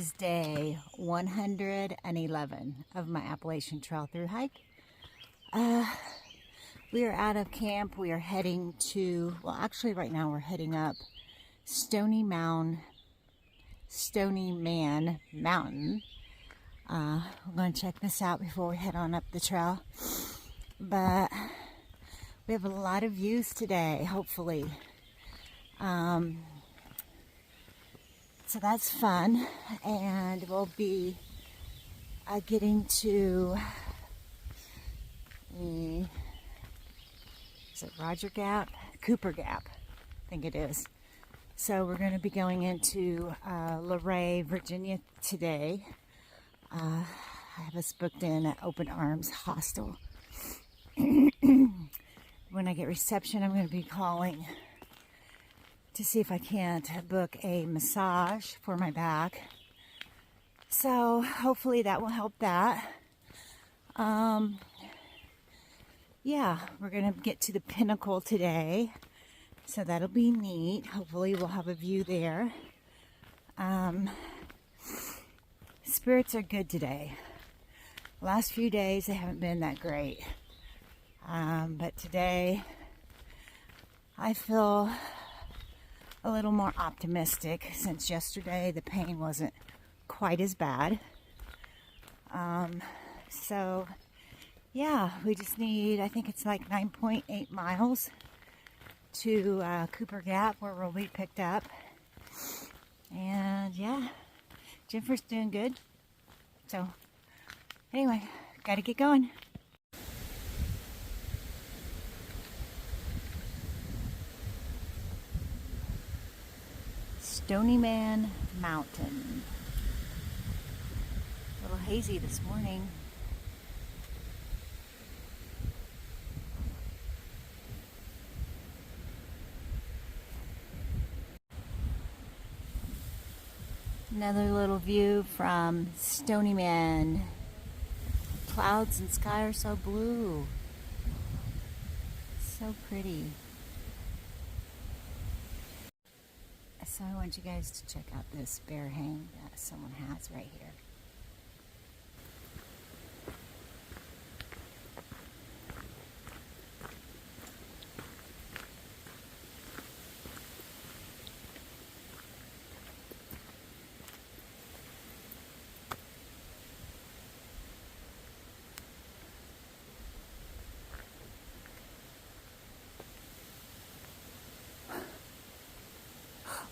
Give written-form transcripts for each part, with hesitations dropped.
is day 111 of my Appalachian Trail through hike. We are out of camp. We are heading to, well, actually right now we're heading up Stonyman Mountain. We're going to check this out before we head on up the trail. But we have a lot of views today, hopefully. So that's fun, and we'll be getting to is it Roger Gap? Cooper Gap, I think it is. So we're going to be going into Luray, Virginia today. I have us booked in at Open Arms Hostel. When I get reception, I'm going to be calling to see if I can't book a massage for my back. So hopefully that will help that. Yeah, we're gonna get to the Pinnacle today, so that'll be neat. Hopefully we'll have a view there. Spirits are good today. Last few days they haven't been that great, but today I feel a little more optimistic, since yesterday the pain wasn't quite as bad. So yeah, we just need, I think it's like 9.8 miles to Cooper Gap, where we'll be picked up. And yeah, Jennifer's doing good. So anyway, gotta get going. Stonyman Mountain. A little hazy this morning. Another little view from Stonyman. Clouds and sky are so blue. So pretty. So I want you guys to check out this bear hang that someone has right here.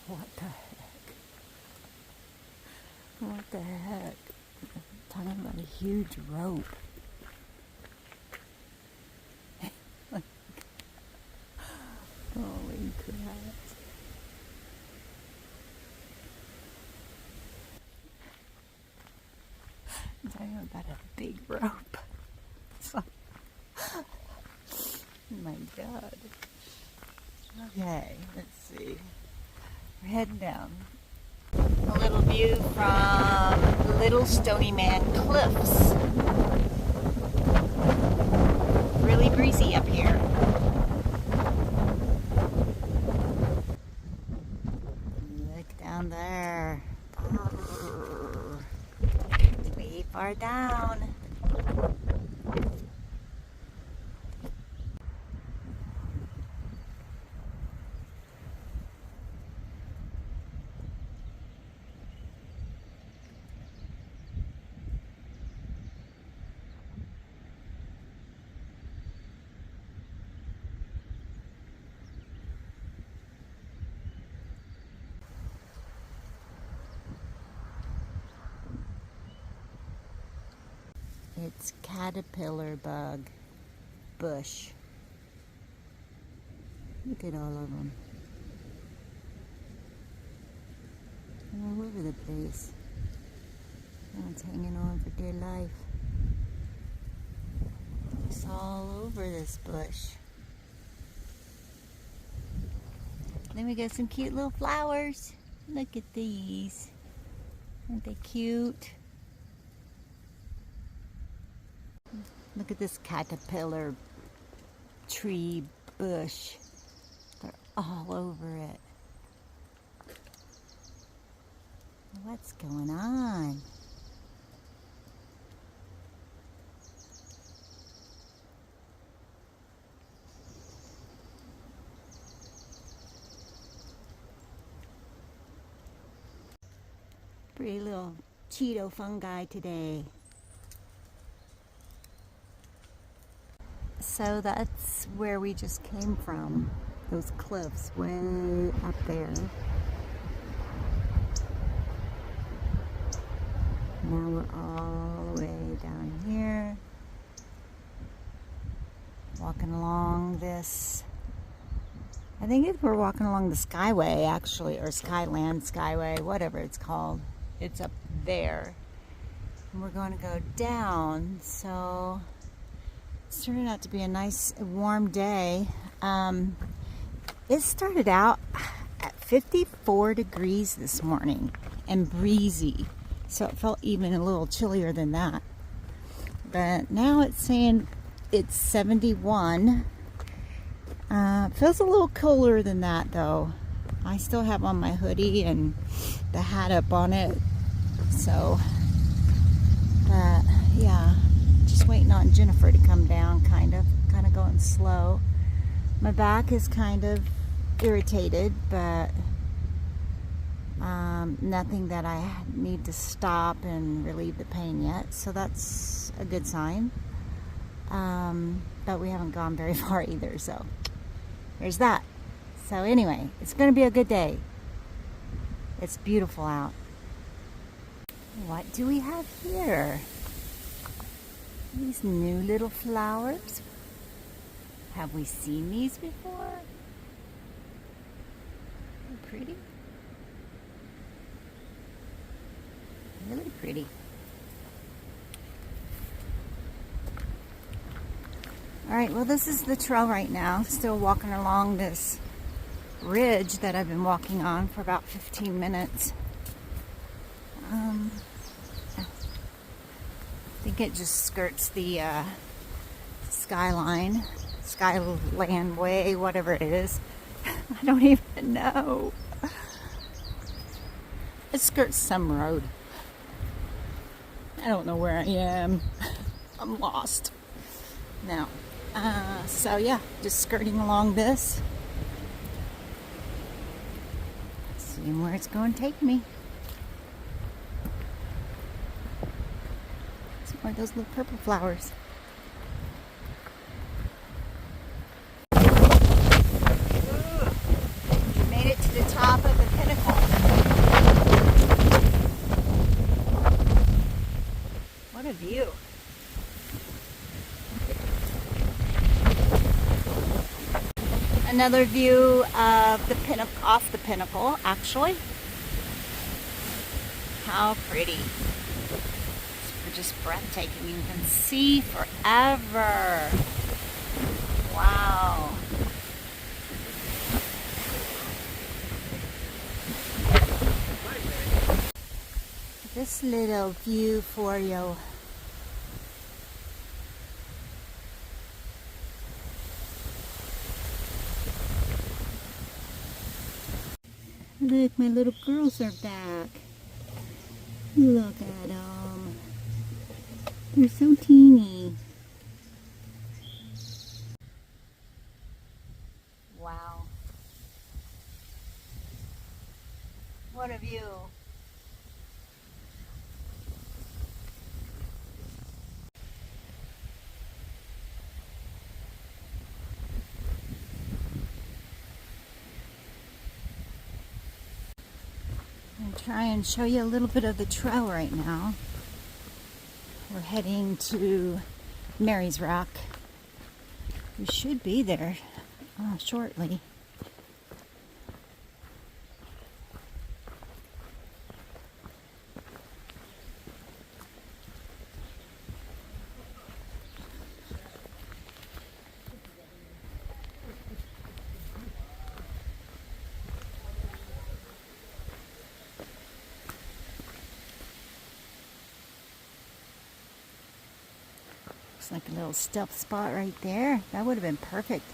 What the heck? What the heck? I'm talking about a huge rope. Holy crap. I'm talking about a big rope. Oh my God. Okay, let's see. We're heading down. A little view from Little Stonyman Cliffs. Really breezy up here. Look down there. It's way far down. It's caterpillar bug bush. Look at all of them. They're all over the place. One's hanging on for dear life. It's all over this bush. Then we got some cute little flowers. Look at these. Aren't they cute? Look at this caterpillar tree bush. They're all over it. What's going on? Pretty little Cheeto fungi today. So that's where we just came from. Those cliffs way up there. Now we're all the way down here. Walking along this, I think we're walking along the Skyway actually, or Skyland Skyway, whatever it's called. It's up there. And we're going to go down, so it's turning out to be a nice warm day. It started out at 54 degrees this morning and breezy, so it felt even a little chillier than that. But now it's saying it's 71. Feels a little cooler than that though. I still have on my hoodie and the hat up on it, so but yeah, just waiting on Jennifer to come down, kind of going slow. My back is kind of irritated, but nothing that I need to stop and relieve the pain yet, so that's a good sign. But we haven't gone very far either, so there's that. So anyway, it's going to be a good day. It's beautiful out. What do we have here? These new little flowers. Have we seen these before? They're pretty. Really pretty. Alright, well this is the trail right now. Still walking along this ridge that I've been walking on for about 15 minutes. I think it just skirts the Skyline Way, whatever it is. I don't even know. It skirts some road. I don't know where I am. I'm lost now. So yeah, just skirting along this. Seeing where it's going to take me. Some more of those little purple flowers. Made it to the top of the Pinnacle. What a view. Another view of the Pinnacle, off the Pinnacle, actually. How pretty. It's just breathtaking. You can see forever. Wow. This little view for you. Look, my little girls are back. Look at them. They're so teeny. Wow. What a view. Try and show you a little bit of the trail right now. We're heading to Mary's Rock. We should be there shortly. Like a little stealth spot right there. That would have been perfect.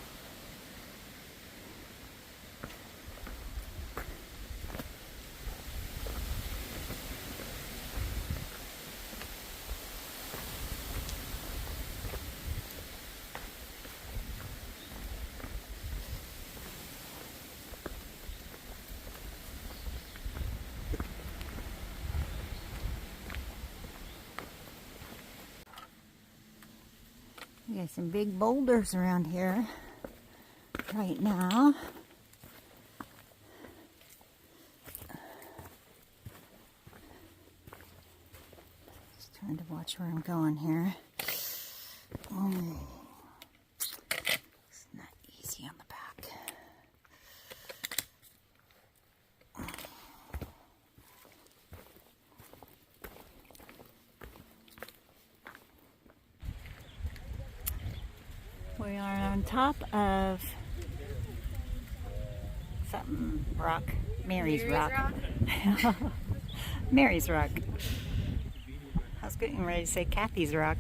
We got some big boulders around here right now. Just trying to watch where I'm going here. Oh, it's not easy on the back. We are on top of something rock, Mary's Rock. Mary's Rock. I was getting ready to say Kathy's Rock.